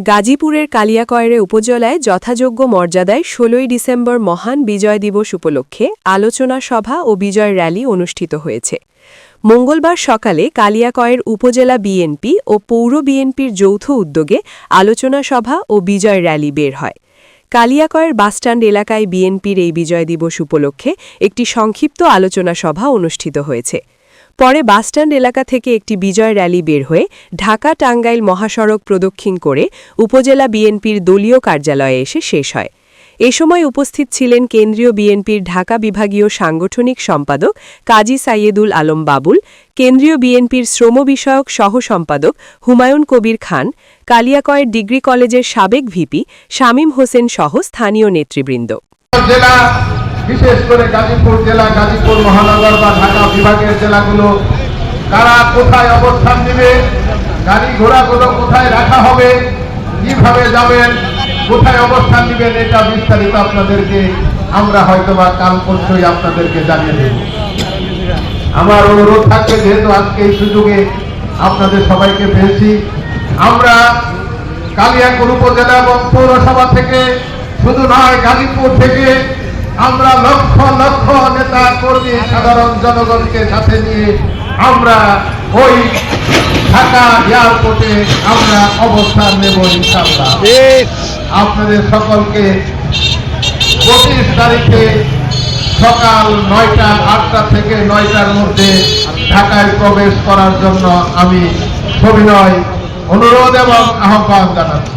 গাজীপুরের কালিয়াকৈর উপজেলায় যথাযোগ্য মর্যাদায় ১৬ই ডিসেম্বর মহান বিজয় দিবস উপলক্ষে আলোচনা সভা ও বিজয় র্যালি অনুষ্ঠিত হয়েছে। মঙ্গলবার সকালে কালিয়াকৈর উপজেলা বিএনপি ও পৌর বিএনপির যৌথ উদ্যোগে আলোচনা সভা ও বিজয় র্যালি বের হয়। কালিয়াকৈর বাসস্ট্যান্ড এলাকায় বিএনপির এই বিজয় দিবস উপলক্ষে একটি সংক্ষিপ্ত আলোচনা সভা অনুষ্ঠিত হয়েছে। পরে বাসস্ট্যান্ড এলাকা থেকে একটি বিজয় র্যালি বের হয়ে ঢাকা-টাঙ্গাইল মহাসড়ক প্রদক্ষিণ করে উপজেলা বিএনপির দলীয় কার্যালয়ে এসে শেষ হয়। এ সময় উপস্থিত ছিলেন কেন্দ্রীয় বিএনপির ঢাকা বিভাগীয় সাংগঠনিক সম্পাদক কাজী সাইয়েদুল আলম বাবুল, কেন্দ্রীয় বিএনপির শ্রম বিষয়ক সহ সম্পাদক হুমায়ুন কবির খান, কালিয়াকৈর ডিগ্রি কলেজের সাবেক ভিপি শামীম হোসেন সহ স্থানীয় নেতৃবৃন্দ। বিশেষ করে গাজীপুর জেলা, গাজীপুর মহানগর বা ঢাকা বিভাগের জেলাগুলো কারা কোথায় অবস্থান নেবে, গাড়ি ঘোড়াগুলো কোথায় রাখা হবে, কিভাবে যাবেন, কোথায় অবস্থান নেবেন, এটা বিস্তারিত আপনাদেরকে আমরা হয়তোবা কাল পরশুই আপনাদেরকে জানিয়ে দেব। আমার অনুরোধ থাকবে, যেহেতু আজকে এই সুযোগে আপনাদের সবাইকে পেয়েছি, আমরা কালিয়াকৈর উপজেলা এবং পৌরসভা থেকে শুধু নয়, গাজীপুর থেকে আমরা লক্ষ লক্ষ নেতা কর্মী সাধারণ জনগণকে সাথে নিয়ে আমরা ওই ঢাকা এয়ারপোর্টে আমরা অবস্থান নেব ইনশাআল্লাহ। আপনাদের সকলকে 25 তারিখে সকাল 8টা থেকে 9টার মধ্যে ঢাকায় প্রবেশ করার জন্য আমি সবিনয় অনুরোধ এবং আহ্বান জানাচ্ছি।